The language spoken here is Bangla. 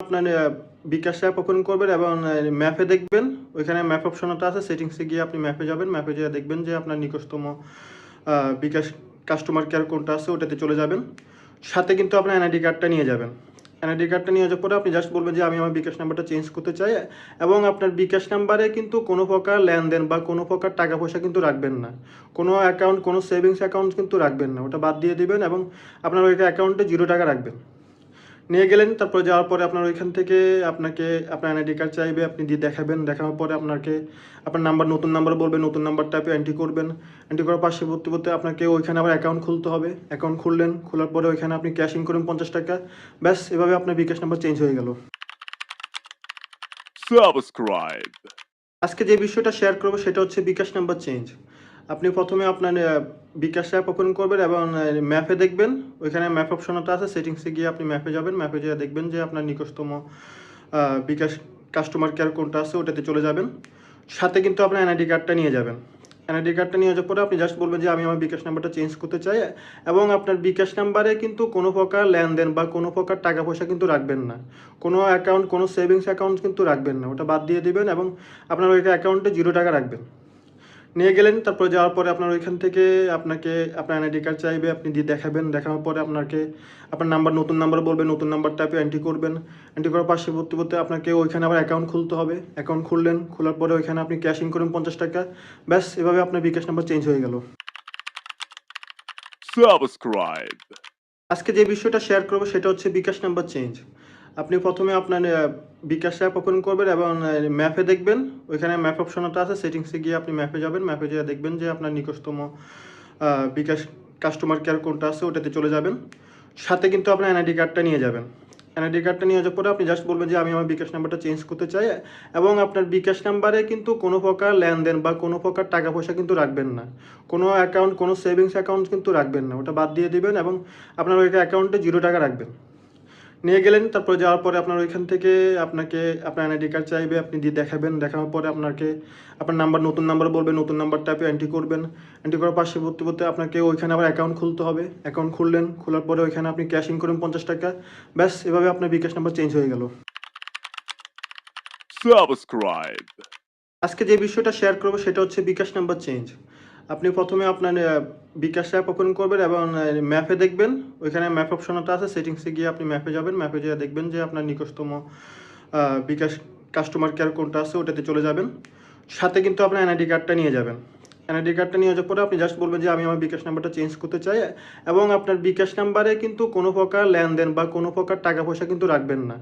আপনার বিকাশ অ্যাপ ওপেন করবেন এবং ম্যাপে দেখবেন, ওইখানে ম্যাপ অপশনটা আছে, সেটিংসে গিয়ে আপনি ম্যাপে যাবেন, ম্যাপে যেয়ে দেখবেন যে আপনার নিকটতম বিকাশ কাস্টমার কেয়ার কোনটা আছে ওটাতে চলে যাবেন। সাথে কিন্তু আপনার এনআইডি কার্ডটা নিয়ে যাবেন। এনআইডি কার্ডটা নিয়ে যাওয়ার পরে আপনি জাস্ট বলবেন যে আমি আমার বিকাশ নাম্বারটা চেঞ্জ করতে চাই, এবং আপনার বিকাশ নাম্বারে কিন্তু কোনো প্রকার লেনদেন বা কোনো প্রকার টাকা পয়সা কিন্তু রাখবেন না। কোনো অ্যাকাউন্ট, কোনো সেভিংস অ্যাকাউন্ট কিন্তু রাখবেন না, ওটা বাদ দিয়ে দিবেন এবং আপনার ওই অ্যাকাউন্টে 0 টাকা রাখবেন। নিয়ে গেলেন, তারপরে যাওয়ার পরে আপনার ওইখান থেকে আপনাকে আপনার এনআইডি কার্ড চাইবে, আপনি দিয়ে দেখাবেন। দেখানোর পরে আপনাকে আপনার নাম্বার, নতুন নাম্বার বলবেন, নতুন নাম্বারটা আপনি এন্ট্রি করবেন। এন্ট্রি করার পাশে পরবর্তীতে আপনাকে ওইখানে আবার অ্যাকাউন্ট খুলতে হবে। অ্যাকাউন্ট খুললেন, খোলার পরে ওইখানে আপনি ক্যাশিং করবেন 50 টাকা। ব্যাস, এভাবে আপনার বিকাশ নাম্বার চেঞ্জ হয়ে গেল। Subscribe. আজকে যে বিষয়টা শেয়ার করবো সেটা হচ্ছে বিকাশ নাম্বার চেঞ্জ। আপনি প্রথমে আপনার বিকাশ অ্যাপ ওপেন করবেন এবং ম্যাপে দেখবেন, ওইখানে ম্যাপ অপশনটা আছে, সেটিংসে গিয়ে আপনি ম্যাপে যাবেন, ম্যাপে যেয়ে দেখবেন যে আপনার নিকটতম বিকাশ কাস্টমার কেয়ার কোনটা আছে ওটাতে চলে যাবেন। সাথে কিন্তু আপনার এনআইডি কার্ডটা নিয়ে যাবেন। এনআইডি কার্ডটা নিয়ে যাওয়ার পরে আপনি জাস্ট বলবেন যে আমি আমার বিকাশ নাম্বারটা চেঞ্জ করতে চাই, এবং আপনার বিকাশ নাম্বারে কিন্তু কোনো প্রকার লেনদেন বা কোনো প্রকার টাকা পয়সা কিন্তু রাখবেন না। কোনো অ্যাকাউন্ট, কোনো সেভিংস অ্যাকাউন্ট কিন্তু রাখবেন না, ওটা বাদ দিয়ে দিবেন এবং আপনার ওই অ্যাকাউন্টে 0 টাকা রাখবেন। নিয়ে গেলেন, তারপরে যাওয়ার পরে আপনার ওইখান থেকে আপনাকে আপনার এনআইডি কার্ড চাইবে, আপনি দিয়ে দেখাবেন। দেখানোর পরে আপনাকে আপনার নাম্বার, নতুন নাম্বার বলবেন, নতুন নাম্বারটা আপনি এন্ট্রি করবেন। এন্ট্রি করার পাশে পরবর্তীতে আপনাকে ওইখানে আবার অ্যাকাউন্ট খুলতে হবে। অ্যাকাউন্ট খুললেন, খোলার পরে ওইখানে আপনি ক্যাশিং করবেন 50 টাকা। ব্যাস, এভাবে আপনার বিকাশ নাম্বার চেঞ্জ হয়ে গেল। Subscribe. আজকে যে বিষয়টা শেয়ার করবো সেটা হচ্ছে বিকাশ নাম্বার চেঞ্জ। আপনি প্রথমে আপনার বিকাশ অ্যাপ ওপেন করবেন এবং ম্যাপে দেখবেন, ওইখানে ম্যাপ অপশনটা আছে, সেটিংসে গিয়ে আপনি ম্যাপে যাবেন, ম্যাপে যেয়ে দেখবেন যে আপনার নিকটতম বিকাশ কাস্টমার কেয়ার কোনটা আছে ওটাতে চলে যাবেন। সাথে কিন্তু আপনার এনআইডি কার্ডটা নিয়ে যাবেন। এনআইডি কার্ডটা নিয়ে যাওয়ার পরে আপনি জাস্ট বলবেন যে আমি আমার বিকাশ নাম্বারটা চেঞ্জ করতে চাই, এবং আপনার বিকাশ নাম্বারে কিন্তু কোনো প্রকার লেনদেন বা কোনো প্রকার টাকা পয়সা কিন্তু রাখবেন না। কোনো অ্যাকাউন্ট, কোনো সেভিংস অ্যাকাউন্ট কিন্তু রাখবেন না, ওটা বাদ দিয়ে দিবেন এবং আপনার ওই অ্যাকাউন্টে 0 টাকা রাখবেন। নিয়ে গেলেন, তারপরে যাওয়ার পরে আপনার ওইখান থেকে আপনাকে আপনার এনআইডি কার্ড চাইবে, আপনি দিয়ে দেখাবেন। দেখানোর পরে আপনাকে আপনার নাম্বার, নতুন নাম্বার বলবেন, নতুন নাম্বারটা আপনি এন্ট্রি করবেন। এন্ট্রি করার পাশে পরবর্তীতে আপনাকে ওইখানে আবার অ্যাকাউন্ট খুলতে হবে। অ্যাকাউন্ট খুললেন, খোলার পরে ওইখানে আপনি ক্যাশিং করবেন 50 টাকা। ব্যাস, এভাবে আপনার বিকাশ নাম্বার চেঞ্জ হয়ে গেল। Subscribe. আজকে যে বিষয়টা শেয়ার করবো সেটা হচ্ছে বিকাশ নাম্বার চেঞ্জ। আপনি প্রথমে আপনার বিকাশ অ্যাপ ওপেন করবেন এবং ম্যাপে দেখবেন, ওইখানে ম্যাপ অপশনটা আছে, সেটিংসে গিয়ে আপনি ম্যাপে যাবেন, ম্যাপে যেয়ে দেখবেন যে আপনার নিকটতম বিকাশ কাস্টমার কেয়ার কোনটা আছে ওটাতে চলে যাবেন। সাথে কিন্তু আপনার এনআইডি কার্ডটা নিয়ে যাবেন। এনআইডি কার্ডটা নিয়ে যাওয়ার পরে আপনি জাস্ট বলবেন যে আমি আমার বিকাশ নাম্বারটা চেঞ্জ করতে চাই, এবং আপনার বিকাশ নাম্বারে কিন্তু কোনো প্রকার লেনদেন বা কোনো প্রকার টাকা পয়সা কিন্তু রাখবেন না।